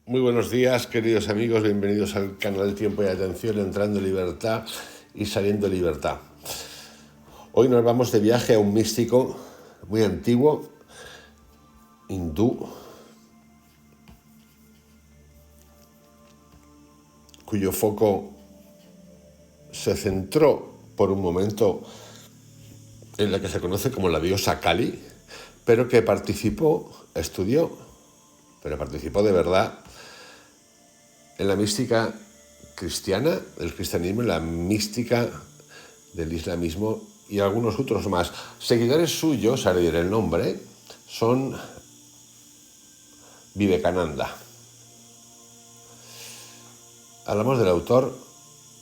Muy buenos días, queridos amigos, bienvenidos al canal Tiempo y Atención, entrando en libertad y saliendo en libertad. Hoy nos vamos de viaje a un místico muy antiguo, hindú, cuyo foco se centró por un momento en la que se conoce como la diosa Kali, pero que estudió, pero participó de verdad en la mística cristiana, el cristianismo, en la mística del islamismo y algunos otros más. Seguidores suyos, ahora diré el nombre, son Vivekananda. Hablamos del autor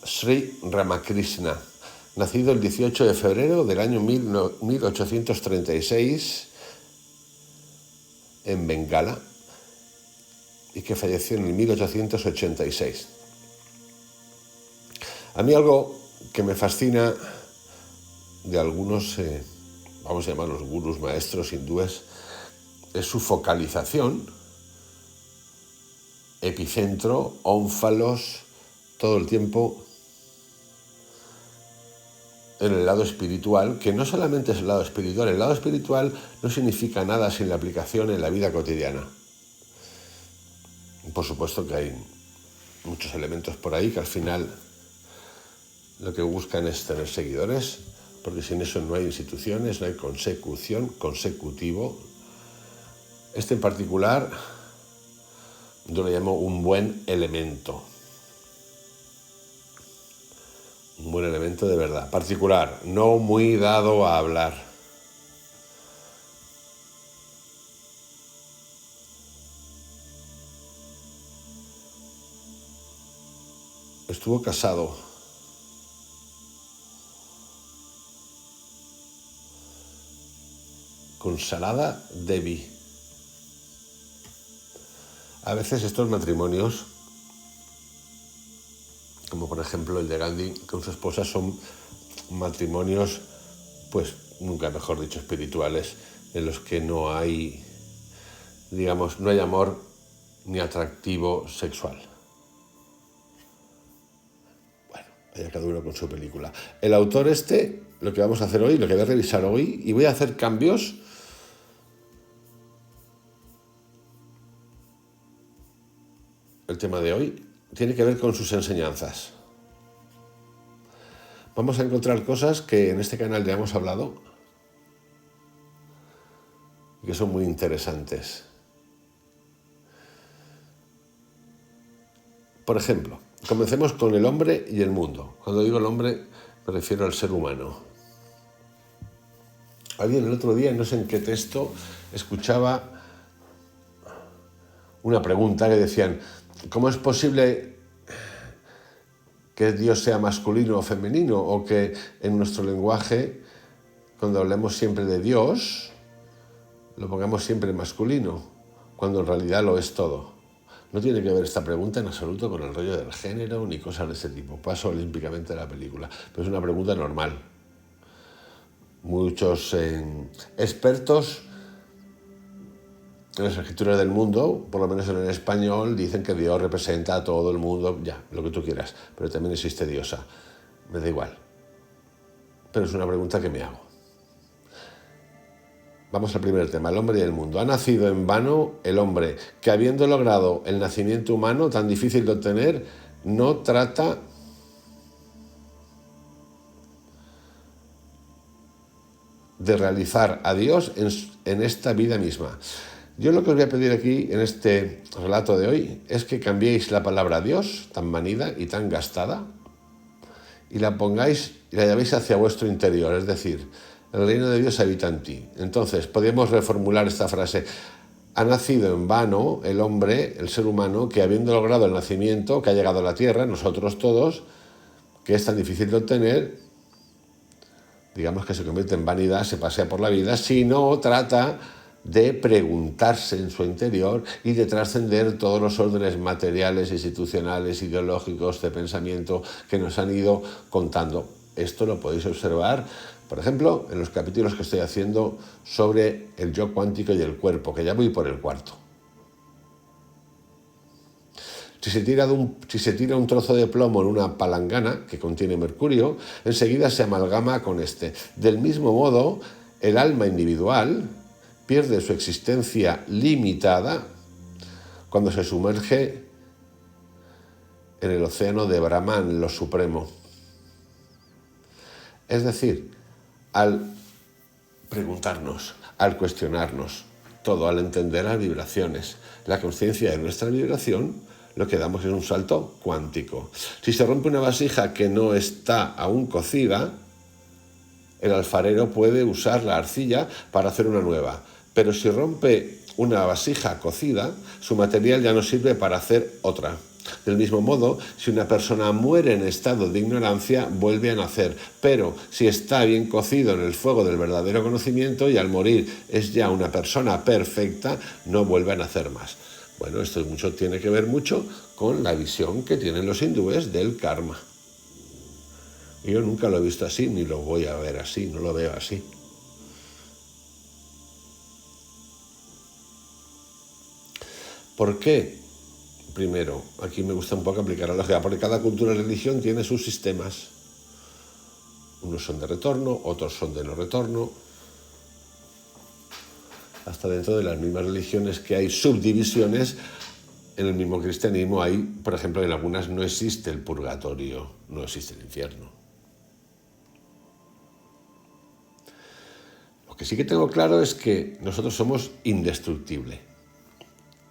Sri Ramakrishna, nacido el 18 de febrero del año 1836 en Bengala y que falleció en el 1886. A mí algo que me fascina de algunos, vamos a llamarlos gurús, maestros hindúes, es su focalización, epicentro, ónfalos, todo el tiempo en el lado espiritual, que no solamente es el lado espiritual no significa nada sin la aplicación en la vida cotidiana. Por supuesto que hay muchos elementos por ahí que al final lo que buscan es tener seguidores, porque sin eso no hay instituciones, no hay consecutivo. Este en particular yo le llamo un buen elemento. Un buen elemento de verdad. Particular, no muy dado a hablar. Estuvo casado con Sarada Devi. A veces estos matrimonios, como por ejemplo el de Gandhi con su esposa, son matrimonios, pues nunca mejor dicho, espirituales, en los que no hay, digamos, no hay amor ni atractivo sexual. Bueno, allá cada uno con su película. El autor lo que vamos a hacer hoy, lo que voy a revisar hoy, y voy a hacer cambios el tema de hoy, tiene que ver con sus enseñanzas. Vamos a encontrar cosas que en este canal ya hemos hablado y que son muy interesantes. Por ejemplo, comencemos con el hombre y el mundo. Cuando digo el hombre, me refiero al ser humano. Alguien el otro día, no sé en qué texto, escuchaba una pregunta que decían: ¿cómo es posible que Dios sea masculino o femenino? O que en nuestro lenguaje, cuando hablemos siempre de Dios, lo pongamos siempre en masculino, cuando en realidad lo es todo. No tiene que ver esta pregunta en absoluto con el rollo del género ni cosas de ese tipo. Paso olímpicamente de la película, pero es una pregunta normal. Muchos expertos en las escrituras del mundo, por lo menos en el español, dicen que Dios representa a todo el mundo, ya, lo que tú quieras, pero también existe diosa. Me da igual. Pero es una pregunta que me hago. Vamos al primer tema, el hombre y el mundo. ¿Ha nacido en vano el hombre que, habiendo logrado el nacimiento humano tan difícil de obtener, no trata de realizar a Dios en esta vida misma? Yo lo que os voy a pedir aquí, en este relato de hoy, es que cambiéis la palabra Dios, tan manida y tan gastada, y la pongáis y la llevéis hacia vuestro interior, es decir, el reino de Dios habita en ti. Entonces, podemos reformular esta frase: ha nacido en vano el hombre, el ser humano, que habiendo logrado el nacimiento, que ha llegado a la tierra, nosotros todos, que es tan difícil de obtener, digamos que se convierte en vanidad, se pasea por la vida, si no trata de preguntarse en su interior y de trascender todos los órdenes materiales, institucionales, ideológicos, de pensamiento que nos han ido contando. Esto lo podéis observar, por ejemplo, en los capítulos que estoy haciendo sobre el yo cuántico y el cuerpo, que ya voy por el cuarto. Si se tira un trozo de plomo en una palangana que contiene mercurio, enseguida se amalgama con este. Del mismo modo, el alma individual pierde su existencia limitada cuando se sumerge en el océano de Brahman, lo supremo. Es decir, al preguntarnos, al cuestionarnos, todo al entender las vibraciones, la conciencia de nuestra vibración, lo que damos es un salto cuántico. Si se rompe una vasija que no está aún cocida, el alfarero puede usar la arcilla para hacer una nueva. Pero si rompe una vasija cocida, su material ya no sirve para hacer otra. Del mismo modo, si una persona muere en estado de ignorancia, vuelve a nacer. Pero si está bien cocido en el fuego del verdadero conocimiento y al morir es ya una persona perfecta, no vuelve a nacer más. Bueno, esto tiene que ver mucho con la visión que tienen los hindúes del karma. Yo nunca lo he visto así, ni lo voy a ver así, no lo veo así. ¿Por qué? Primero, aquí me gusta un poco aplicar la lógica, porque cada cultura y religión tiene sus sistemas. Unos son de retorno, otros son de no retorno. Hasta dentro de las mismas religiones que hay subdivisiones, en el mismo cristianismo hay, por ejemplo, en algunas no existe el purgatorio, no existe el infierno. Lo que sí que tengo claro es que nosotros somos indestructibles,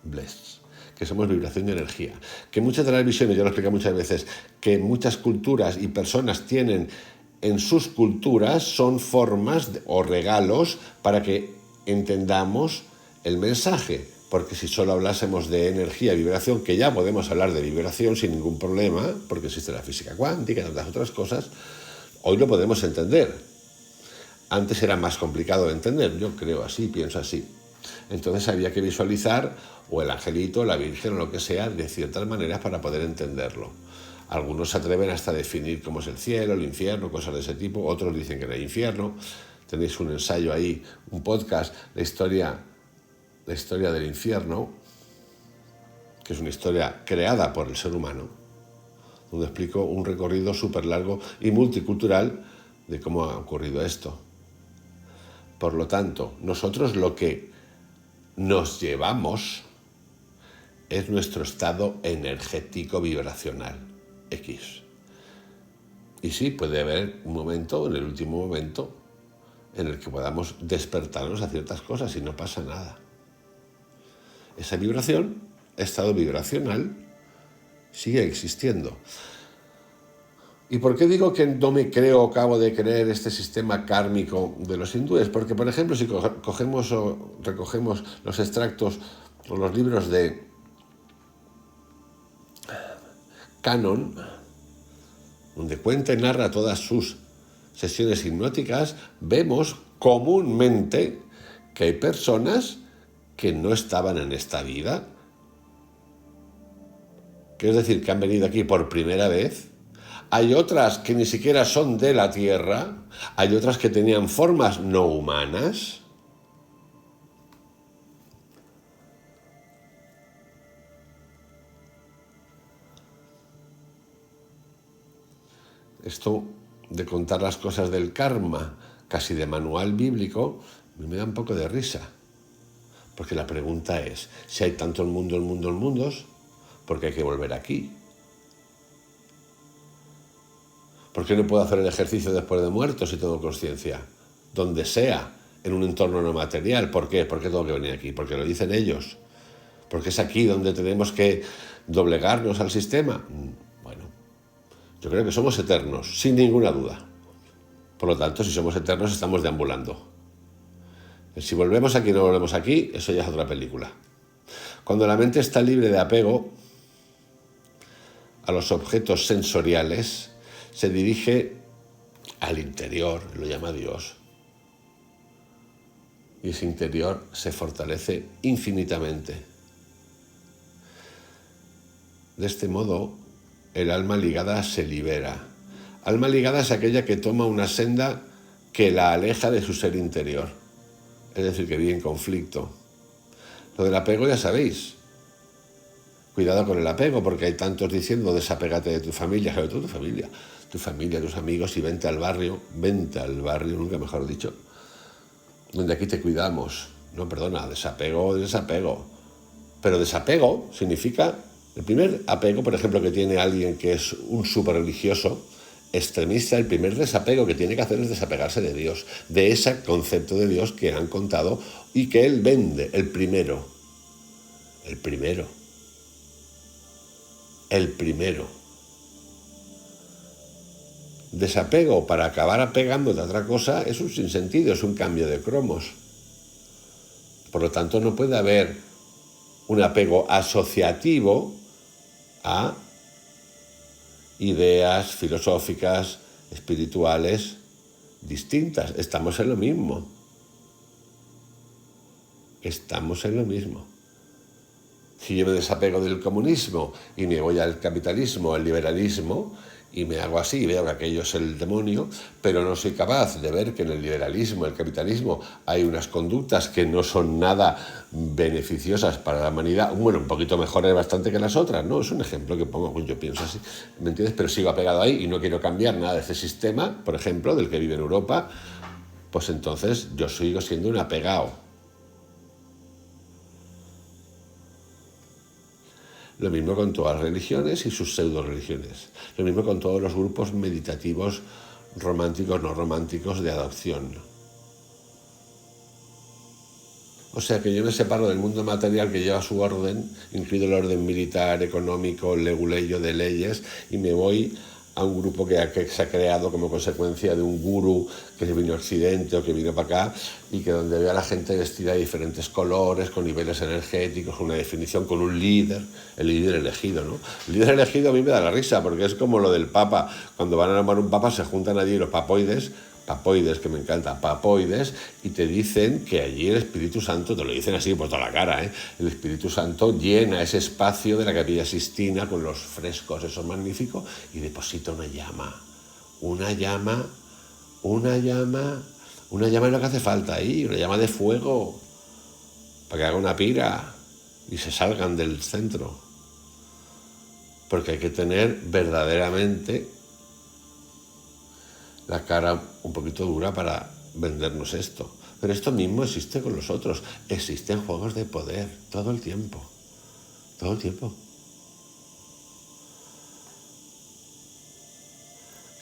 blessed, que somos vibración y energía, que muchas de las visiones, ya lo he explicado muchas veces, que muchas culturas y personas tienen en sus culturas son formas o regalos para que entendamos el mensaje, porque si solo hablásemos de energía y vibración, que ya podemos hablar de vibración sin ningún problema, porque existe la física cuántica y tantas otras cosas, hoy lo podemos entender. Antes era más complicado de entender, yo creo así, pienso así. Entonces había que visualizar o el angelito, la virgen o lo que sea, de ciertas maneras para poder entenderlo. Algunos se atreven hasta a definir cómo es el cielo, el infierno, cosas de ese tipo, otros dicen que no hay infierno. Tenéis un ensayo ahí, un podcast, la historia del infierno, que es una historia creada por el ser humano, donde explico un recorrido súper largo y multicultural de cómo ha ocurrido esto. Por lo tanto, nosotros lo que nos llevamos es nuestro estado energético vibracional, X. Y sí, puede haber un momento, en el último momento, en el que podamos despertarnos a ciertas cosas y no pasa nada. Esa vibración, estado vibracional, sigue existiendo. ¿Y por qué digo que no me creo o acabo de creer este sistema kármico de los hindúes? Porque, por ejemplo, si cogemos o recogemos los extractos o los libros de Canon, donde cuenta y narra todas sus sesiones hipnóticas, vemos comúnmente que hay personas que no estaban en esta vida, que es decir, que han venido aquí por primera vez. Hay otras que ni siquiera son de la Tierra, hay otras que tenían formas no humanas. Esto de contar las cosas del karma, casi de manual bíblico, me da un poco de risa. Porque la pregunta es, si hay tanto el mundos, ¿por qué hay que volver aquí? ¿Por qué no puedo hacer el ejercicio después de muerto si tengo conciencia? Donde sea, en un entorno no material. ¿Por qué? ¿Por qué tengo que venir aquí? Porque lo dicen ellos. Porque es aquí donde tenemos que doblegarnos al sistema. Bueno, yo creo que somos eternos, sin ninguna duda. Por lo tanto, si somos eternos, estamos deambulando. Si volvemos aquí o no volvemos aquí, eso ya es otra película. Cuando la mente está libre de apego a los objetos sensoriales, se dirige al interior, lo llama Dios. Y ese interior se fortalece infinitamente. De este modo, el alma ligada se libera. Alma ligada es aquella que toma una senda que la aleja de su ser interior. Es decir, que vive en conflicto. Lo del apego ya sabéis. Cuidado con el apego, porque hay tantos diciendo desapégate de tu familia, sobre todo tu familia, tus amigos, y vente al barrio, nunca mejor dicho, donde aquí te cuidamos. No, perdona, desapego. Pero desapego significa, el primer apego, por ejemplo, que tiene alguien que es un súper religioso, extremista, el primer desapego que tiene que hacer es desapegarse de Dios, de ese concepto de Dios que han contado y que él vende, el primero. Desapego para acabar apegándote a otra cosa es un sinsentido, es un cambio de cromos. Por lo tanto, no puede haber un apego asociativo a ideas filosóficas, espirituales distintas. Estamos en lo mismo. Si yo me desapego del comunismo y me voy al capitalismo, al liberalismo, y me hago así y veo que aquello es el demonio, pero no soy capaz de ver que en el liberalismo, el capitalismo, hay unas conductas que no son nada beneficiosas para la humanidad, bueno, un poquito mejores bastante que las otras, ¿no? Es un ejemplo que pongo, yo pienso así, ¿me entiendes? Pero sigo apegado ahí y no quiero cambiar nada de ese sistema, por ejemplo, del que vive en Europa, pues entonces yo sigo siendo un apegado. Lo mismo con todas las religiones y sus pseudo-religiones. Lo mismo con todos los grupos meditativos románticos, no románticos, de adopción. O sea que yo me separo del mundo material que lleva su orden, incluido el orden militar, económico, leguleyo de leyes, y me voy a un grupo que se ha creado como consecuencia de un gurú que vino a Occidente o que vino para acá, y que donde ve a la gente vestida de diferentes colores, con niveles energéticos, con una definición, con un líder, el líder elegido, ¿no? El líder elegido a mí me da la risa, porque es como lo del Papa. Cuando van a nombrar un Papa se juntan allí los papoides, que me encanta, papoides, y te dicen que allí el Espíritu Santo, te lo dicen así por toda la cara, el Espíritu Santo llena ese espacio de la Capilla Sixtina con los frescos, eso es magnífico, y deposita una llama es lo que hace falta ahí, una llama de fuego, para que haga una pira y se salgan del centro. Porque hay que tener verdaderamente la cara un poquito dura para vendernos esto. Pero esto mismo existe con los otros. Existen juegos de poder todo el tiempo.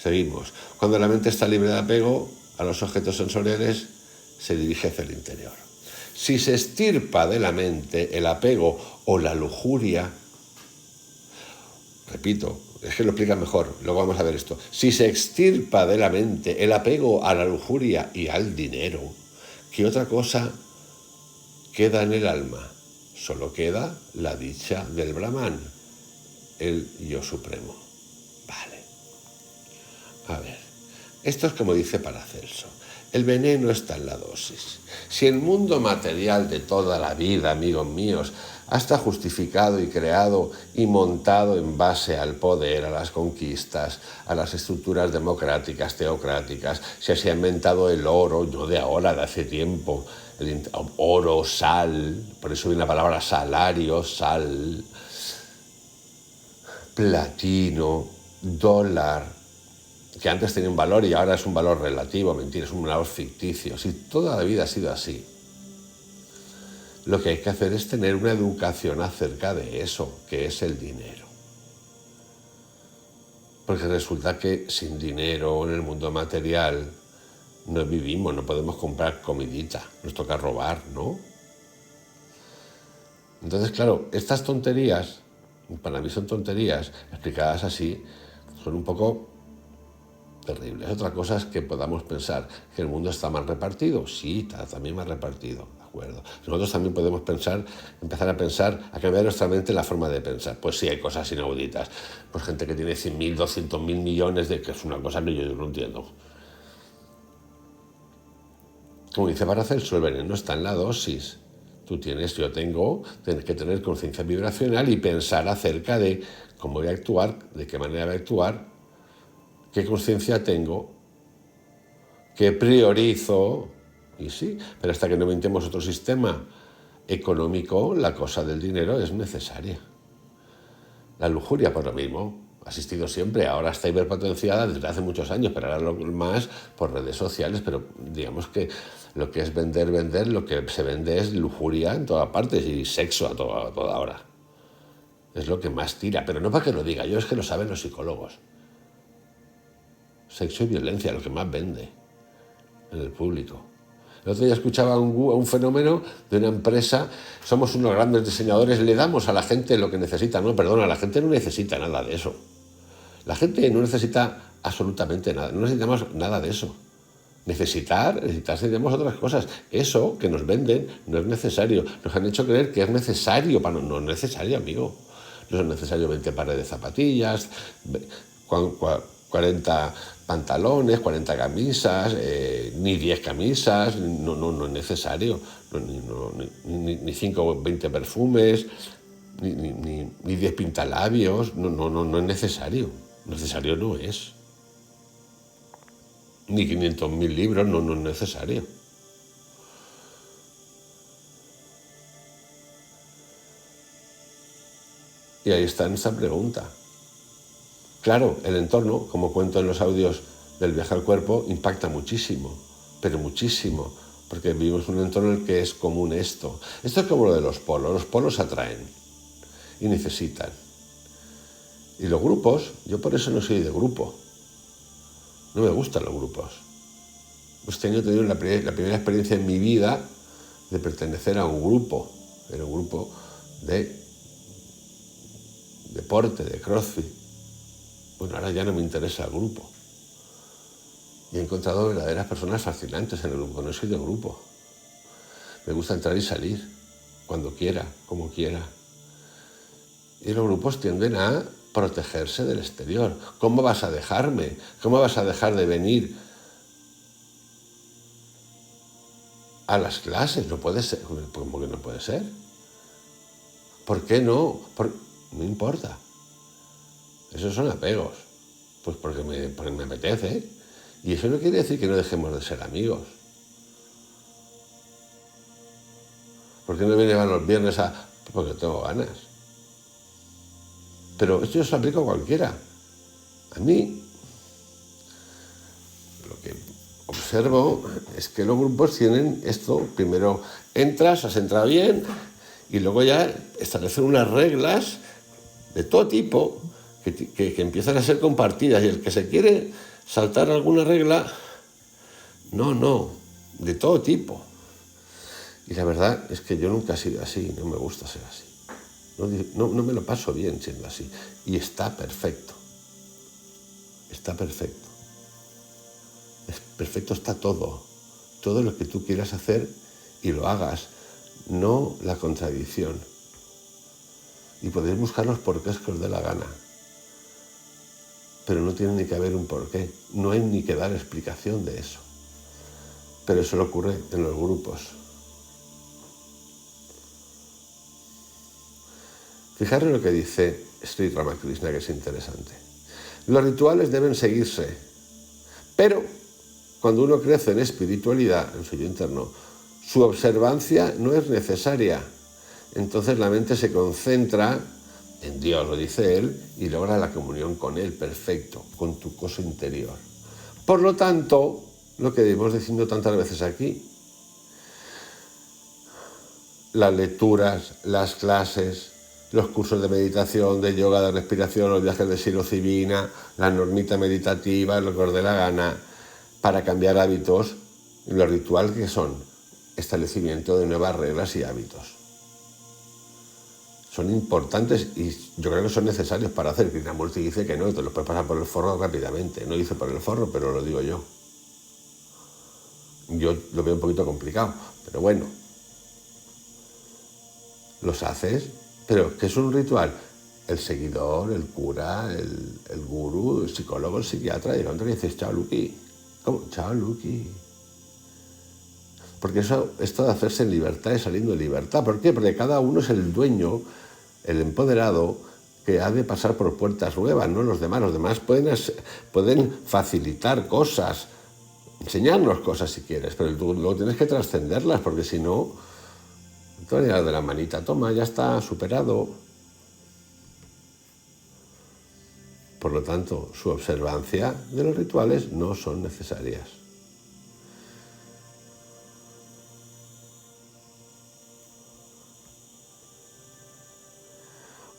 Seguimos. Cuando la mente está libre de apego a los objetos sensoriales, se dirige hacia el interior. Si se extirpa de la mente el apego o la lujuria, repito, es que lo explica mejor, luego vamos a ver esto. Si se extirpa de la mente el apego a la lujuria y al dinero, ¿qué otra cosa queda en el alma? Solo queda la dicha del Brahman, el yo supremo. Vale. A ver, esto es como dice Paracelso. El veneno está en la dosis. Si el mundo material de toda la vida, amigos míos, está justificado y creado y montado en base al poder, a las conquistas, a las estructuras democráticas, teocráticas, se ha inventado el oro, no de ahora, de hace tiempo, el oro, sal, por eso viene la palabra salario, sal, platino, dólar, que antes tenía un valor y ahora es un valor relativo, mentira, es un valor ficticio. Si toda la vida ha sido así, lo que hay que hacer es tener una educación acerca de eso, que es el dinero. Porque resulta que sin dinero en el mundo material no vivimos, no podemos comprar comidita, nos toca robar, ¿no? Entonces, claro, estas tonterías, para mí son tonterías, explicadas así, son un poco terribles. Otra cosa es que podamos pensar que el mundo está mal repartido. Sí, está también mal repartido, ¿de acuerdo? Nosotros también podemos empezar a pensar, a cambiar nuestra mente la forma de pensar. Pues sí, hay cosas inauditas. Pues gente que tiene 100.000, 200.000 millones, que es una cosa que yo no entiendo. Como dice Paracelso, el veneno está en la dosis. Yo tengo que tener conciencia vibracional y pensar acerca de cómo voy a actuar, de qué manera voy a actuar, qué conciencia tengo, qué priorizo, y sí, pero hasta que no inventemos otro sistema económico, la cosa del dinero es necesaria. La lujuria, pues lo mismo. Ha existido siempre, ahora está hiperpotenciada desde hace muchos años, pero ahora lo más por redes sociales, pero digamos que lo que es vender, lo que se vende es lujuria en todas partes y sexo a toda hora. Es lo que más tira, pero no para que lo diga yo, es que lo saben los psicólogos. Sexo y violencia, lo que más vende en el público. El otro día escuchaba un fenómeno de una empresa, somos unos grandes diseñadores, le damos a la gente lo que necesita. No, perdona, la gente no necesita nada de eso. La gente no necesita absolutamente nada, no necesitamos nada de eso. Necesitamos otras cosas. Eso que nos venden no es necesario. Nos han hecho creer que es necesario, no es necesario, amigo. No es necesario 20 pares de zapatillas, 40 pantalones, 40 camisas, ni 10 camisas, no es necesario. Ni 5 o 20 perfumes, ni 10 pintalabios, no es necesario. Necesario no es. Ni 500.000 libros, no es necesario. Y ahí está esa pregunta. Claro, el entorno, como cuento en los audios del viaje al cuerpo, impacta muchísimo, pero muchísimo, porque vivimos en un entorno en el que es común esto. Esto es como lo de los polos atraen y necesitan. Y los grupos, yo por eso no soy de grupo, no me gustan los grupos. Este año he tenido la primera experiencia en mi vida de pertenecer a un grupo, era un grupo de deporte, de CrossFit. Bueno, ahora ya no me interesa el grupo. Y he encontrado verdaderas personas fascinantes en el grupo, no soy de grupo. Me gusta entrar y salir, cuando quiera, como quiera. Y los grupos tienden a protegerse del exterior. ¿Cómo vas a dejarme? ¿Cómo vas a dejar de venir a las clases? No puede ser. ¿Cómo que no puede ser? ¿Por qué no? No importa. Esos son apegos. Pues porque me apetece. Y eso no quiere decir que no dejemos de ser amigos. ¿Por qué no viene a los viernes porque tengo ganas? Pero esto yo se lo aplico a cualquiera. A mí, lo que observo es que los grupos tienen esto. Primero entras, has entrado bien, y luego ya establecen unas reglas de todo tipo que empiezan a ser compartidas. Y el que se quiere saltar alguna regla, no, de todo tipo. Y la verdad es que yo nunca he sido así, no me gusta ser así. No me lo paso bien siendo así. Y está perfecto. Está perfecto. Perfecto está todo. Todo lo que tú quieras hacer y lo hagas. No la contradicción. Y podéis buscar los porqués que os dé la gana. Pero no tiene ni que haber un porqué. No hay ni que dar explicación de eso. Pero eso le ocurre en los grupos. Fijaros lo que dice Sri Ramakrishna, que es interesante. Los rituales deben seguirse, pero cuando uno crece en espiritualidad, en su yo interno, su observancia no es necesaria. Entonces la mente se concentra en Dios, lo dice él, y logra la comunión con él, perfecto, con tu cosa interior. Por lo tanto, lo que venimos diciendo tantas veces aquí, las lecturas, las clases, los cursos de meditación, de yoga, de respiración, los viajes de psilocibina, la normita meditativa, lo que os dé la gana, para cambiar hábitos, y los rituales que son establecimiento de nuevas reglas y hábitos. Son importantes y yo creo que son necesarios para hacer. Krishnamurti dice que no, te los puedes pasar por el forro rápidamente. No dice por el forro, pero lo digo yo. Yo lo veo un poquito complicado, pero bueno. Los haces. Pero, ¿qué es un ritual? El seguidor, el cura, el gurú, el psicólogo, el psiquiatra, y el hombre que dices, chao, Luqui. ¿Cómo? Chao, Luqui. Porque esto de hacerse en libertad es saliendo en libertad. ¿Por qué? Porque cada uno es el dueño, el empoderado, que ha de pasar por puertas nuevas, no los demás. Los demás pueden facilitar cosas, enseñarnos cosas si quieres, pero tú luego tienes que trascenderlas, porque si no, te van a llegar de la manita, toma, ya está, superado. Por lo tanto, su observancia de los rituales no son necesarias.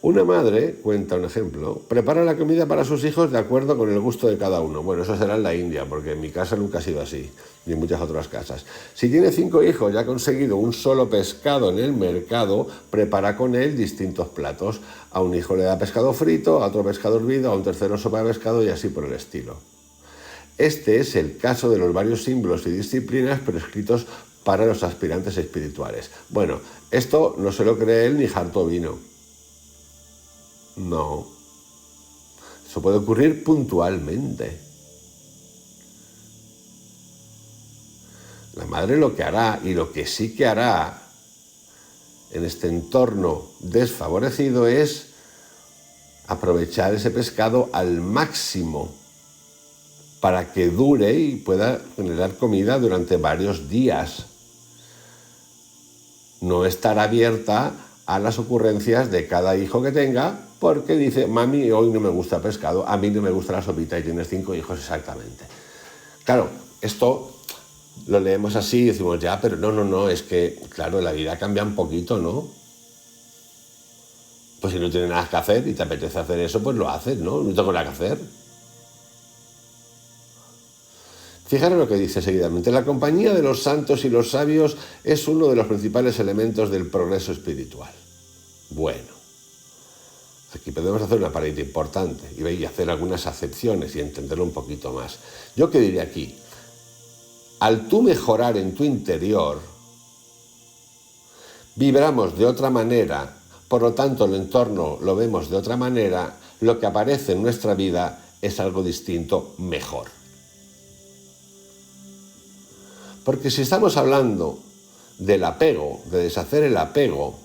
Una madre, cuenta un ejemplo, prepara la comida para sus hijos de acuerdo con el gusto de cada uno. Bueno, eso será en la India, porque en mi casa nunca ha sido así, ni en muchas otras casas. Si tiene 5 hijos y ha conseguido un solo pescado en el mercado, prepara con él distintos platos. A un hijo le da pescado frito, a otro pescado hervido, a un tercero sopa de pescado y así por el estilo. Este es el caso de los varios símbolos y disciplinas prescritos para los aspirantes espirituales. Bueno, esto no se lo cree él ni harto vino. No, eso puede ocurrir puntualmente. La madre lo que hará y lo que sí que hará en este entorno desfavorecido es aprovechar ese pescado al máximo para que dure y pueda generar comida durante varios días. No estar abierta a las ocurrencias de cada hijo que tenga, porque dice, mami, hoy no me gusta pescado, a mí no me gusta la sopita y tienes 5 hijos exactamente. Claro, esto lo leemos así y decimos, ya, pero no, es que, claro, la vida cambia un poquito, ¿no? Pues si no tienes nada que hacer y te apetece hacer eso, pues lo haces, ¿no? No tengo nada que hacer. Fijaros lo que dice seguidamente. La compañía de los santos y los sabios es uno de los principales elementos del progreso espiritual. Bueno, aquí podemos hacer una parada importante y hacer algunas acepciones y entenderlo un poquito más. Yo qué diría aquí, al tú mejorar en tu interior, vibramos de otra manera, por lo tanto el entorno lo vemos de otra manera, lo que aparece en nuestra vida es algo distinto, mejor. Porque si estamos hablando del apego, de deshacer el apego,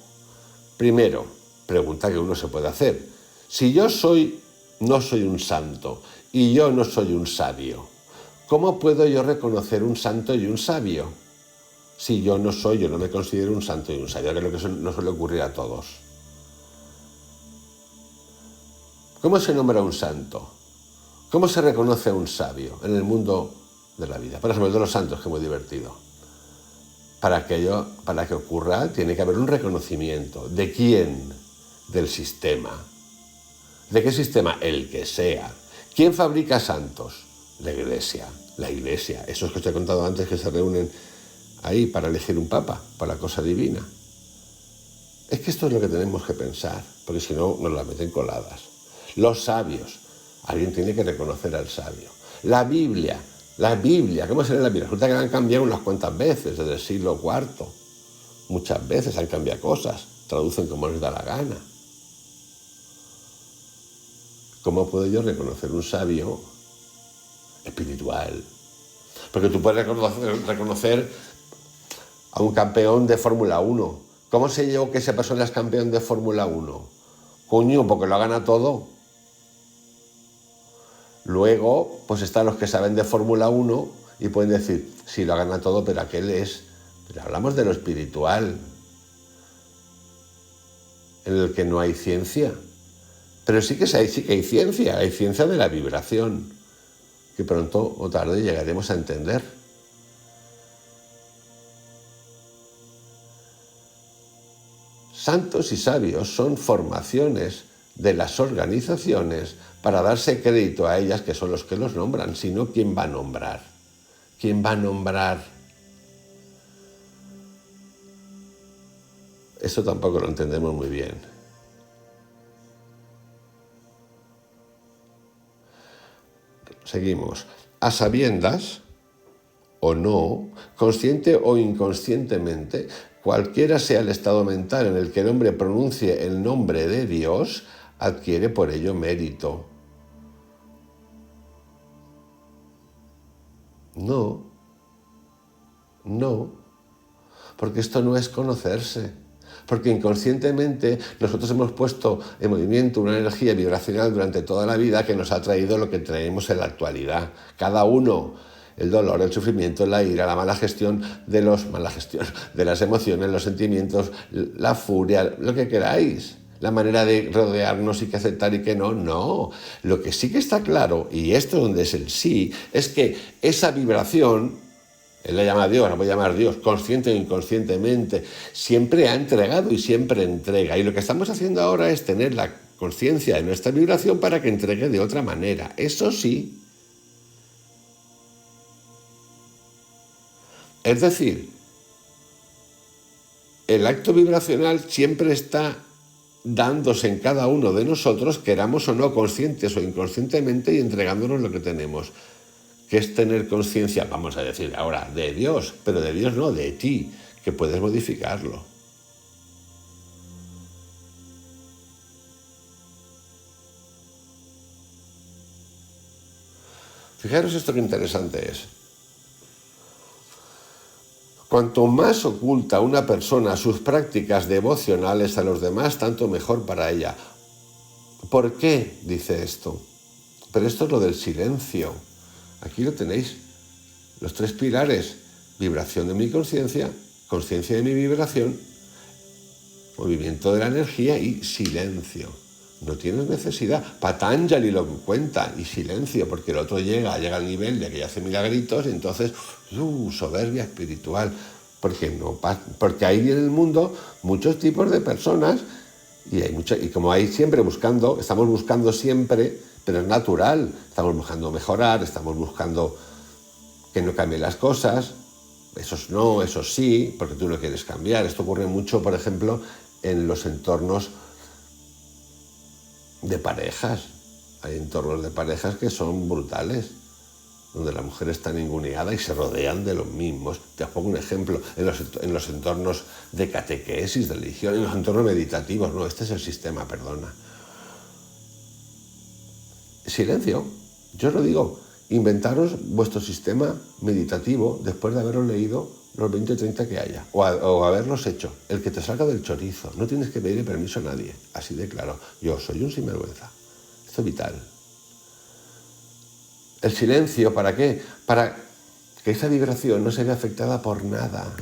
primero, pregunta que uno se puede hacer. Si yo no soy un santo y yo no soy un sabio, ¿cómo puedo yo reconocer un santo y un sabio? Si yo no me considero un santo y un sabio, que es lo que nos suele ocurrir a todos. ¿Cómo se nombra un santo? ¿Cómo se reconoce a un sabio en el mundo de la vida? Por ejemplo, el de los santos, que es muy divertido. Para que ocurra, tiene que haber un reconocimiento. ¿De quién? Del sistema. ¿De qué sistema? El que sea. ¿Quién fabrica santos? La Iglesia. La Iglesia. Esos que os he contado antes que se reúnen ahí para elegir un papa, para la cosa divina. Es que esto es lo que tenemos que pensar, porque si no nos la meten coladas. Los sabios. Alguien tiene que reconocer al sabio. La Biblia, ¿cómo será la Biblia? Resulta que la han cambiado unas cuantas veces, desde el siglo IV. Muchas veces han cambiado cosas, traducen como les da la gana. ¿Cómo puedo yo reconocer un sabio espiritual? Porque tú puedes reconocer a un campeón de Fórmula 1. ¿Cómo sé yo que esa persona es campeón de Fórmula 1? Coño, porque lo gana todo. Luego, pues están los que saben de Fórmula 1 y pueden decir, sí, lo gana todo, pero aquel es... Pero hablamos de lo espiritual, en el que no hay ciencia. Pero sí que hay ciencia de la vibración, que pronto o tarde llegaremos a entender. Santos y sabios son formaciones de las organizaciones para darse crédito a ellas, que son los que los nombran. Si no, ¿quién va a nombrar? ¿Quién va a nombrar? Eso tampoco lo entendemos muy bien. Seguimos. A sabiendas, o no, consciente o inconscientemente, cualquiera sea el estado mental en el que el hombre pronuncie el nombre de Dios, adquiere por ello mérito. No, porque esto no es conocerse. Porque inconscientemente nosotros hemos puesto en movimiento una energía vibracional durante toda la vida que nos ha traído lo que traemos en la actualidad. Cada uno, el dolor, el sufrimiento, la ira, la mala gestión de las emociones, los sentimientos, la furia, lo que queráis. la manera de rodearnos y que aceptar y que no, no. Lo que sí que está claro, y esto es donde es el sí, es que esa vibración, él la llama Dios, la voy a llamar Dios, consciente o inconscientemente, siempre ha entregado y siempre entrega. Y lo que estamos haciendo ahora es tener la conciencia de nuestra vibración para que entregue de otra manera. Eso sí. Es decir, el acto vibracional siempre está dándose en cada uno de nosotros, queramos o no, conscientes o inconscientemente, y entregándonos lo que tenemos, que es tener conciencia, vamos a decir ahora, de Dios, pero de Dios no, de ti, que puedes modificarlo. Fijaros esto que interesante es. Cuanto más oculta una persona sus prácticas devocionales a los demás, tanto mejor para ella. ¿Por qué dice esto? Pero esto es lo del silencio. Aquí lo tenéis. Los 3 pilares. Vibración de mi conciencia, conciencia de mi vibración, movimiento de la energía y silencio. No tienes necesidad. Patanjali lo cuenta, y silencio, porque el otro llega al nivel de que ya hace milagritos y entonces, soberbia espiritual. Porque hay en el mundo muchos tipos de personas y como hay siempre estamos buscando siempre, pero es natural, estamos buscando mejorar, estamos buscando que no cambien las cosas, esos no, esos sí, porque tú lo quieres cambiar. Esto ocurre mucho, por ejemplo, en los entornos de parejas. Hay entornos de parejas que son brutales, donde la mujer está ninguneada y se rodean de los mismos. Te pongo un ejemplo, en los entornos de catequesis, de religión, en los entornos meditativos, no, este es el sistema, perdona. Silencio, yo os lo digo, inventaros vuestro sistema meditativo después de haberos leído los 20 o 30 que haya, o haberlos hecho, el que te salga del chorizo. No tienes que pedirle permiso a nadie, así de claro. Yo soy un sinvergüenza, esto es vital. El silencio, ¿para qué? Para que esa vibración no se vea afectada por nada.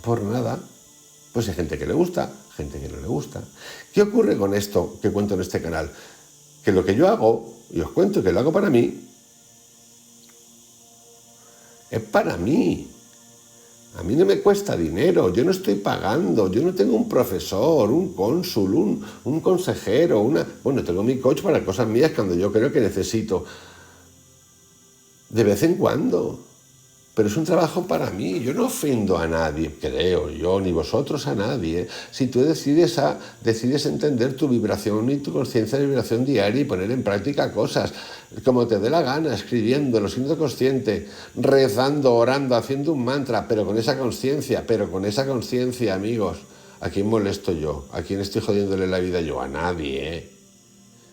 Por nada. Pues hay gente que le gusta, gente que no le gusta. ¿Qué ocurre con esto que cuento en este canal? Que lo que yo hago, y os cuento que lo hago para mí, es para mí. A mí no me cuesta dinero, yo no estoy pagando, yo no tengo un profesor, un cónsul, un consejero, Bueno, tengo mi coach para cosas mías cuando yo creo que necesito. De vez en cuando. Pero es un trabajo para mí, yo no ofendo a nadie, creo yo, ni vosotros a nadie. Si tú decides entender tu vibración y tu conciencia de vibración diaria y poner en práctica cosas, como te dé la gana, escribiendo, siendo consciente, rezando, orando, haciendo un mantra, pero con esa conciencia, amigos. ¿A quién molesto yo? ¿A quién estoy jodiéndole la vida yo? A nadie, ¿eh?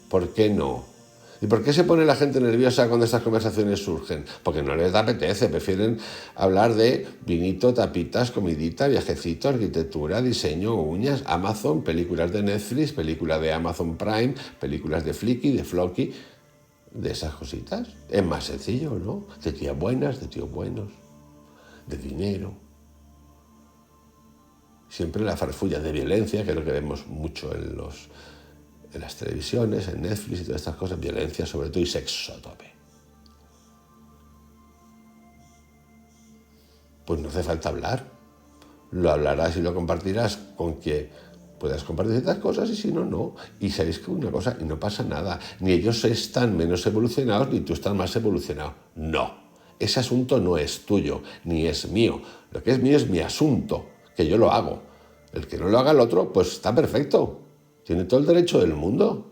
¿Por qué no? ¿Y por qué se pone la gente nerviosa cuando estas conversaciones surgen? Porque no les apetece, prefieren hablar de vinito, tapitas, comidita, viajecito, arquitectura, diseño, uñas, Amazon, películas de Netflix, películas de Amazon Prime, películas de Flicky, de Flocky, de esas cositas. Es más sencillo, ¿no? De tías buenas, de tíos buenos, de dinero. Siempre la farfulla de violencia, que es lo que vemos mucho en las televisiones, en Netflix y todas estas cosas, violencia sobre todo y sexo a tope. Pues no hace falta hablar. Lo hablarás y lo compartirás con quien puedas compartir ciertas cosas y si no, no. Y sabéis que una cosa, y no pasa nada, ni ellos están menos evolucionados ni tú estás más evolucionado. No. Ese asunto no es tuyo, ni es mío. Lo que es mío es mi asunto, que yo lo hago. El que no lo haga el otro, pues está perfecto. Tiene todo el derecho del mundo.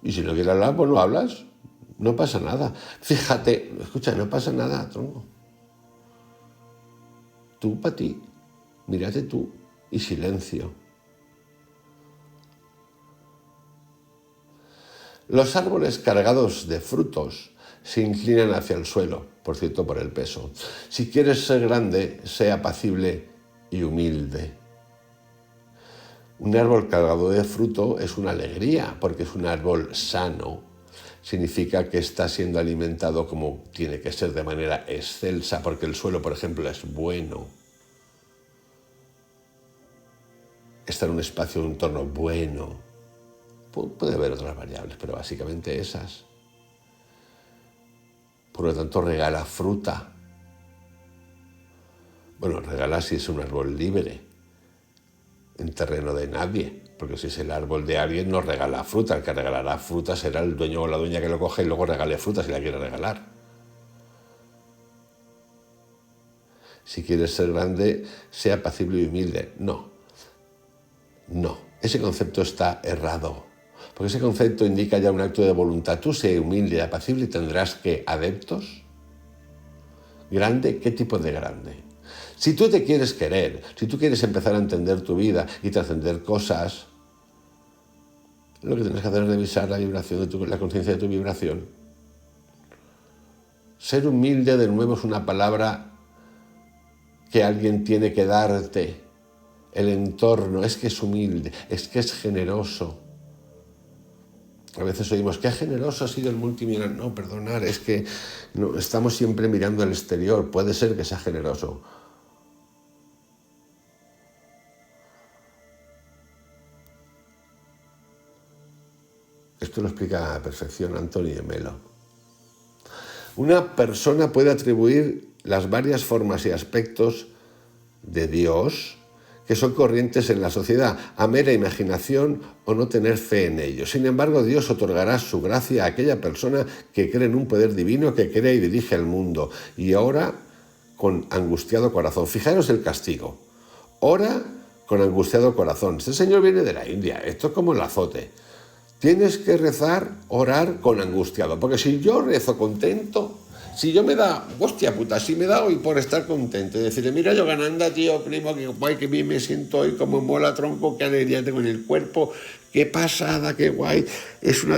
Y si no quieres hablar, pues no hablas. No pasa nada. Fíjate, escucha, no pasa nada, tronco. Tú para ti, mírate tú y silencio. Los árboles cargados de frutos se inclinan hacia el suelo, por cierto, por el peso. Si quieres ser grande, sea apacible y humilde. Un árbol cargado de fruto es una alegría, porque es un árbol sano. Significa que está siendo alimentado como tiene que ser, de manera excelsa, porque el suelo, por ejemplo, es bueno. está en un espacio, un entorno bueno. Puede haber otras variables, pero básicamente esas. Por lo tanto, regala fruta. Bueno, regala si es un árbol libre, en terreno de nadie, porque si es el árbol de alguien no regala fruta. El que regalará fruta será el dueño o la dueña que lo coge y luego regale fruta si la quiere regalar. Si quieres ser grande, sea apacible y humilde. No, ese concepto está errado, porque ese concepto indica ya un acto de voluntad. Tú sé humilde y apacible y tendrás ¿qué? ¿Adeptos? ¿Grande? ¿Qué tipo de grande? Si tú te quieres querer, si tú quieres empezar a entender tu vida y trascender cosas, lo que tienes que hacer es revisar la vibración de la conciencia de tu vibración. Ser humilde, de nuevo, es una palabra que alguien tiene que darte. El entorno es que es humilde, es que es generoso. A veces oímos, qué generoso ha sido el multimillonario. No, perdonar, es que no, estamos siempre mirando al exterior. Puede ser que sea generoso. Esto lo explica a la perfección Anthony de Melo. Una persona puede atribuir las varias formas y aspectos de Dios que son corrientes en la sociedad, a mera imaginación o no tener fe en ello. Sin embargo, Dios otorgará su gracia a aquella persona que cree en un poder divino que crea y dirige el mundo. Y ora con angustiado corazón. Fijaros el castigo. Ora con angustiado corazón. Este señor viene de la India. Esto es como el azote. Tienes que rezar, orar con angustiado. Porque si yo rezo contento, si yo me da, hostia puta, si me da hoy por estar contento, decirle, mira yo ganando, tío, primo, que guay, que bien me siento hoy, como mola tronco, qué alegría tengo en el cuerpo, qué pasada, qué guay,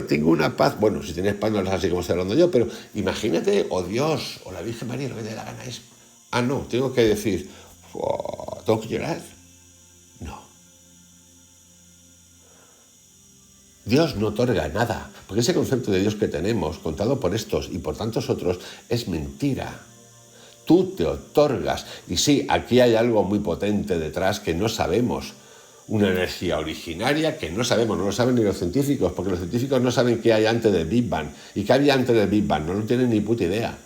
tengo una paz. Bueno, si tienes paz no es así como estoy hablando yo, pero imagínate, o Dios, o la Virgen María, lo que te dé la gana es, no, tengo que decir, tengo que llorar. No. Dios no otorga nada, porque ese concepto de Dios que tenemos, contado por estos y por tantos otros, es mentira. Tú te otorgas. Y sí, aquí hay algo muy potente detrás que no sabemos. Una energía originaria que no sabemos, no lo saben ni los científicos, porque los científicos no saben qué hay antes del Big Bang. ¿Y qué había antes del Big Bang? No lo tienen ni puta idea.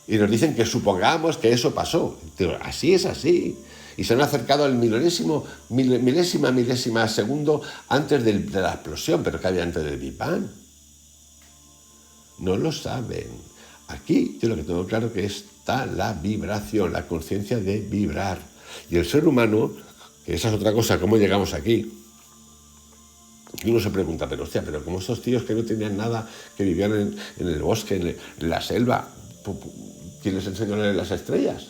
Y nos dicen que supongamos que eso pasó. Pero así es así. Y se han acercado al milésima segundo antes de la explosión, pero ¿qué había antes del Big Bang? No lo saben. Aquí yo lo que tengo claro que está la vibración, la conciencia de vibrar. Y el ser humano, que esa es otra cosa, ¿cómo llegamos aquí? Y uno se pregunta, pero hostia, pero como estos tíos que no tenían nada, que vivían en el bosque, en la selva, ¿quién les enseñó a leer las estrellas?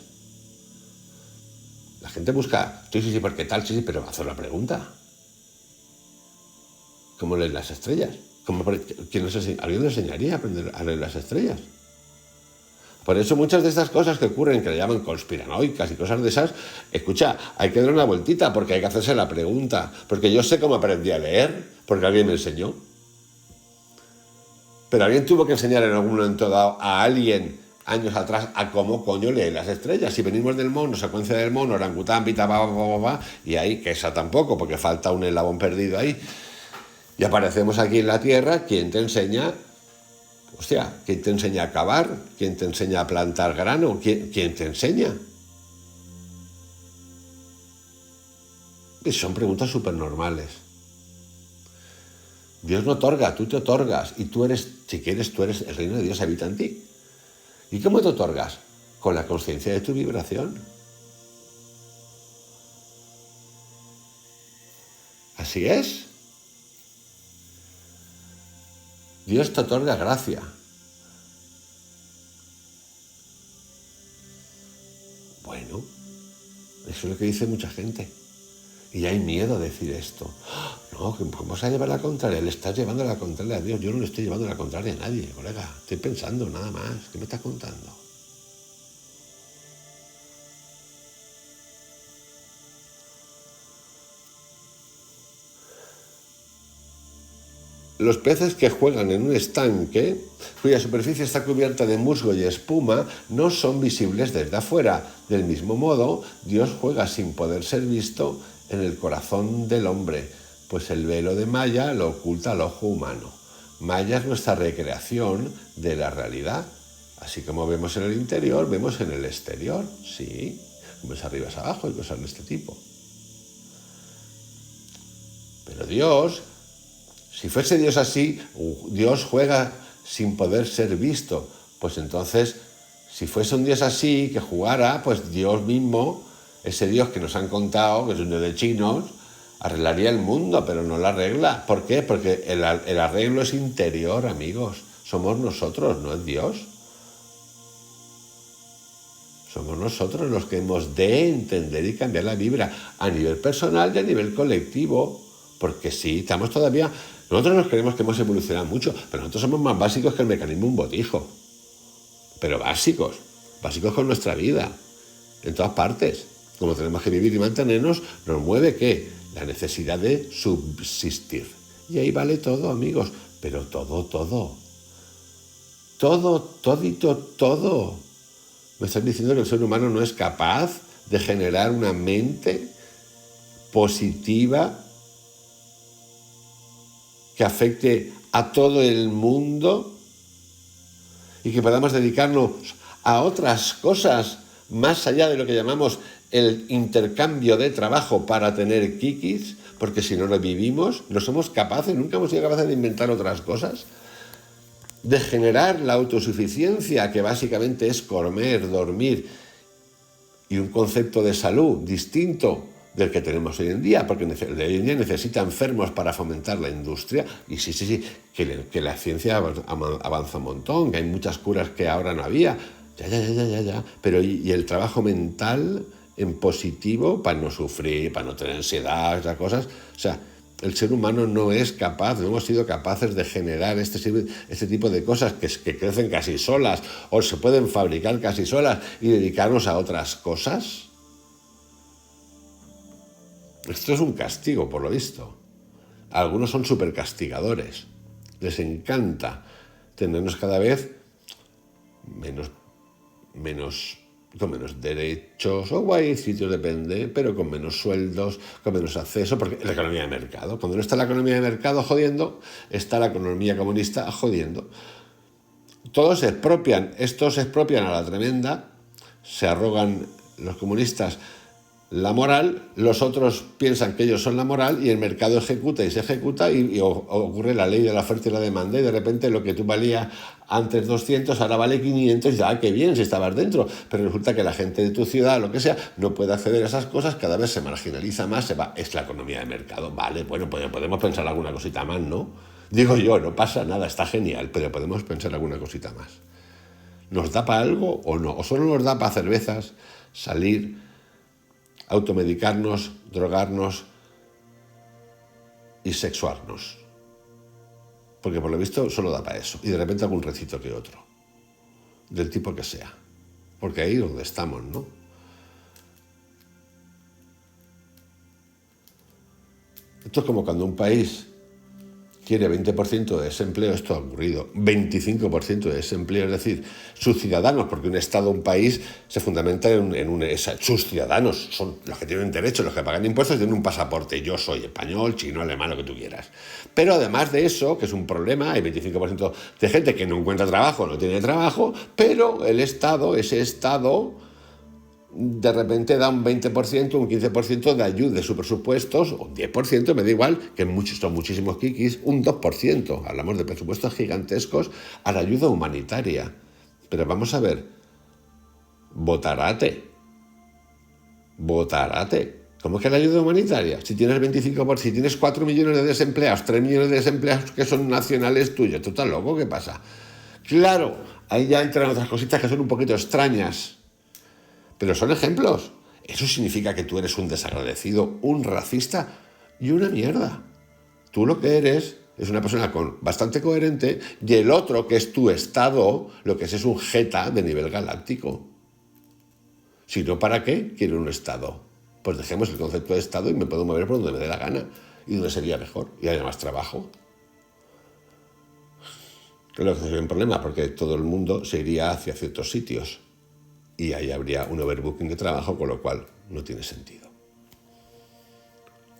La gente busca, sí, porque tal, sí, pero haz la pregunta. ¿Cómo leen las estrellas? ¿Alguien les enseñaría a aprender a leer las estrellas? Por eso muchas de estas cosas que ocurren, que le llaman conspiranoicas y cosas de esas, escucha, hay que dar una vueltita porque hay que hacerse la pregunta. Porque yo sé cómo aprendí a leer, porque alguien me enseñó. Pero alguien tuvo que enseñar en algún momento dado a alguien años atrás a cómo coño leen las estrellas. Si venimos del mono, secuencia del mono, orangután, pita, y ahí, que esa tampoco, porque falta un eslabón perdido ahí. Y aparecemos aquí en la Tierra, ¿quién te enseña? Hostia, ¿quién te enseña a cavar? ¿Quién te enseña a plantar grano? ¿Quién te enseña? Y son preguntas súper normales. Dios no otorga, tú te otorgas. Y tú eres, si quieres, el reino de Dios habita en ti. ¿Y cómo te otorgas? Con la conciencia de tu vibración. Así es. Dios te otorga gracia. Bueno, eso es lo que dice mucha gente. Y hay miedo a decir esto. No, ¿cómo vas a llevar la contraria? Le estás llevando la contraria a Dios. Yo no le estoy llevando la contraria a nadie, colega. Estoy pensando nada más. ¿Qué me estás contando? Los peces que juegan en un estanque, cuya superficie está cubierta de musgo y espuma, no son visibles desde afuera. Del mismo modo, Dios juega sin poder ser visto en el corazón del hombre, pues el velo de Maya lo oculta al ojo humano. Maya es nuestra recreación de la realidad. Así como vemos en el interior, vemos en el exterior. Sí, como es arriba es abajo y cosas de este tipo. Pero Dios, si fuese Dios así, Dios juega sin poder ser visto. Pues entonces, si fuese un Dios así, que jugara, pues Dios mismo, ese Dios que nos han contado, que es un Dios de chinos, arreglaría el mundo, pero no lo arregla. ¿Por qué? Porque el arreglo es interior, amigos. Somos nosotros, no es Dios. Somos nosotros los que hemos de entender y cambiar la vibra a nivel personal y a nivel colectivo. Porque sí, estamos todavía... Nosotros nos creemos que hemos evolucionado mucho, pero nosotros somos más básicos que el mecanismo un botijo. Pero básicos con nuestra vida, en todas partes. Como tenemos que vivir y mantenernos, nos mueve ¿qué? La necesidad de subsistir. Y ahí vale todo, amigos, pero todo. Todo. Me están diciendo que el ser humano no es capaz de generar una mente positiva que afecte a todo el mundo y que podamos dedicarnos a otras cosas más allá de lo que llamamos el intercambio de trabajo para tener kikis, porque si no lo vivimos, no somos capaces, nunca hemos sido capaces de inventar otras cosas, de generar la autosuficiencia, que básicamente es comer, dormir, y un concepto de salud distinto del que tenemos hoy en día, porque hoy en día necesita enfermos para fomentar la industria, y sí, que la ciencia avanza un montón, que hay muchas curas que ahora no había, ya, pero y el trabajo mental en positivo para no sufrir, para no tener ansiedad, esas cosas, o sea, el ser humano no es capaz, no hemos sido capaces de generar este tipo de cosas que crecen casi solas o se pueden fabricar casi solas y dedicarnos a otras cosas. Esto es un castigo, por lo visto. Algunos son súper castigadores. Les encanta tenernos cada vez con menos derechos, o hay sitios, depende, pero con menos sueldos, con menos acceso, porque la economía de mercado. Cuando no está la economía de mercado jodiendo, está la economía comunista jodiendo. Todos se expropian, estos se expropian a la tremenda, se arrogan los comunistas la moral, los otros piensan que ellos son la moral y el mercado ejecuta y se ejecuta y ocurre la ley de la oferta y la demanda y de repente lo que tú valía antes 200 ahora vale 500, ya qué bien si estabas dentro, pero resulta que la gente de tu ciudad, lo que sea, no puede acceder a esas cosas, cada vez se marginaliza más, es la economía de mercado, vale, bueno, pues podemos pensar alguna cosita más, ¿no? Digo yo, no pasa nada, está genial, pero podemos pensar alguna cosita más. ¿Nos da para algo o no? ¿O solo nos da para cervezas, salir, automedicarnos, drogarnos y sexuarnos? Porque por lo visto solo da para eso. Y de repente algún recito que otro. Del tipo que sea. Porque ahí es donde estamos, ¿no? Esto es como cuando un país quiere 20% de desempleo, esto ha ocurrido, 25% de desempleo, es decir, sus ciudadanos, porque un Estado, un país, se fundamenta sus ciudadanos son los que tienen derechos, los que pagan impuestos, tienen un pasaporte, yo soy español, chino, alemán, lo que tú quieras. Pero además de eso, que es un problema, hay 25% de gente que no encuentra trabajo, no tiene trabajo, pero el Estado, ese Estado, de repente da un 20%, un 15% de ayuda de sus presupuestos, o un 10%, me da igual, que son muchísimos kikis, un 2%, hablamos de presupuestos gigantescos, a la ayuda humanitaria. Pero vamos a ver, votarate. ¿Cómo que la ayuda humanitaria? Si tienes 25%, si tienes 4 millones de desempleados, 3 millones de desempleados que son nacionales tuyos, ¿tú estás loco? ¿Qué pasa? Claro, ahí ya entran otras cositas que son un poquito extrañas. Pero son ejemplos. Eso significa que tú eres un desagradecido, un racista y una mierda. Tú lo que eres es una persona bastante coherente y el otro, que es tu Estado, lo que es un jeta de nivel galáctico. Si no, ¿para qué quiere un Estado? Pues dejemos el concepto de Estado y me puedo mover por donde me dé la gana y donde sería mejor y haya más trabajo. Creo que sería un problema porque todo el mundo se iría hacia ciertos sitios. Y ahí habría un overbooking de trabajo, con lo cual no tiene sentido.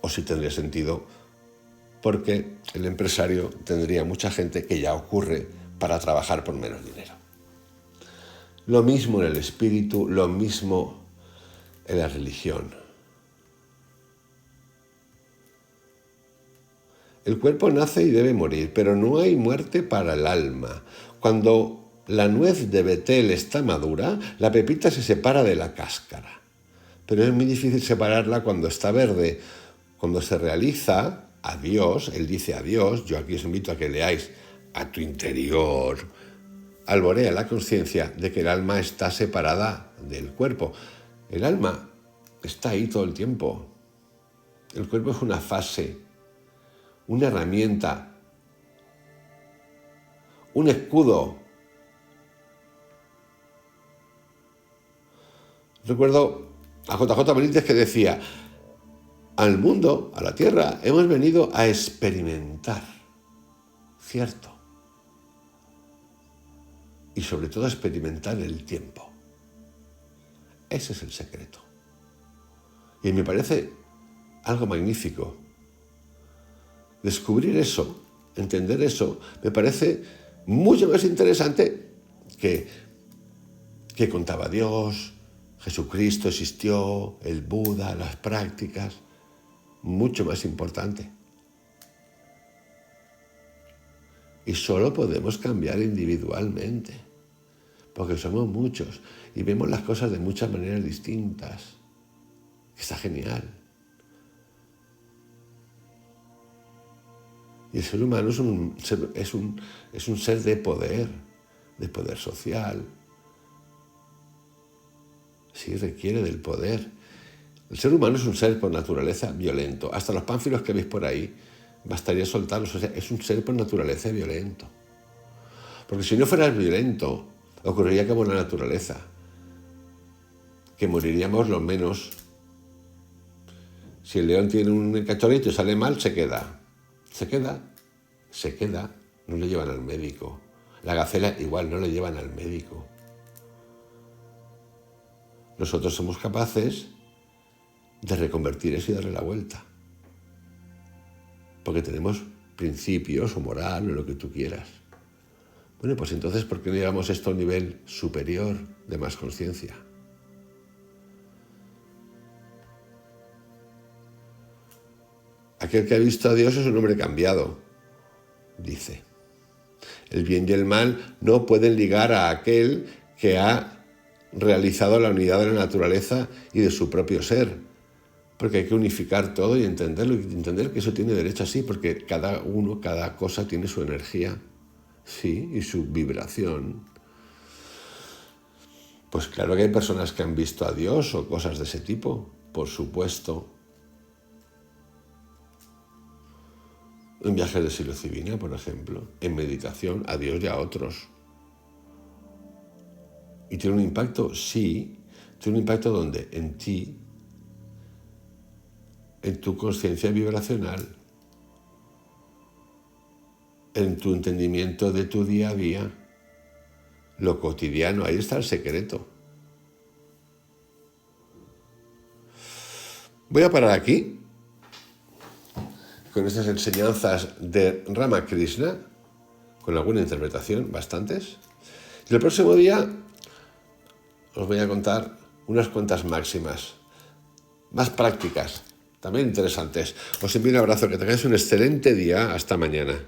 o si tendría sentido, porque el empresario tendría mucha gente, que ya ocurre, para trabajar por menos dinero. Lo mismo en el espíritu, lo mismo en la religión. El cuerpo nace y debe morir, pero no hay muerte para el alma. Cuando la nuez de Betel está madura, la pepita se separa de la cáscara. Pero es muy difícil separarla cuando está verde. Cuando se realiza a Dios, Él dice a Dios, yo aquí os invito a que leáis a tu interior, alborea la conciencia de que el alma está separada del cuerpo. El alma está ahí todo el tiempo. El cuerpo es una fase, una herramienta, un escudo. Recuerdo a JJ Benítez que decía, al mundo, a la tierra, hemos venido a experimentar, cierto, y sobre todo a experimentar el tiempo. Ese es el secreto. Y me parece algo magnífico. Descubrir eso, entender eso, me parece mucho más interesante que contaba Dios, Jesucristo existió, el Buda, las prácticas, mucho más importante. Y solo podemos cambiar individualmente, porque somos muchos y vemos las cosas de muchas maneras distintas. Está genial. Y el ser humano es un ser de poder social. Sí, requiere del poder. El ser humano es un ser por naturaleza violento. Hasta los pánfilos que veis por ahí, bastaría soltarlos. O sea, es un ser por naturaleza violento. Porque si no fuera violento, ocurriría como la naturaleza, que moriríamos los menos. Si el león tiene un cachorrito y sale mal, se queda, no le llevan al médico. La gacela igual, no le llevan al médico. Nosotros somos capaces de reconvertir eso y darle la vuelta. Porque tenemos principios o moral o lo que tú quieras. Bueno, pues entonces, ¿por qué no llevamos esto a un nivel superior de más conciencia? Aquel que ha visto a Dios es un hombre cambiado, dice. El bien y el mal no pueden ligar a aquel que ha realizado la unidad de la naturaleza y de su propio ser, porque hay que unificar todo y entenderlo, y entender que eso tiene derecho así, porque cada cosa tiene su energía, sí, y su vibración. Pues claro que hay personas que han visto a Dios o cosas de ese tipo, por supuesto. En viajes de psilocibina, por ejemplo, en meditación, a Dios y a otros. ¿Y tiene un impacto? Sí. Tiene un impacto ¿dónde? En ti, en tu conciencia vibracional, en tu entendimiento de tu día a día, lo cotidiano. Ahí está el secreto. Voy a parar aquí con estas enseñanzas de Ramakrishna, con alguna interpretación, bastantes. Y el próximo día os voy a contar unas cuantas máximas, más prácticas, también interesantes. Os envío un abrazo, que tengáis un excelente día. Hasta mañana.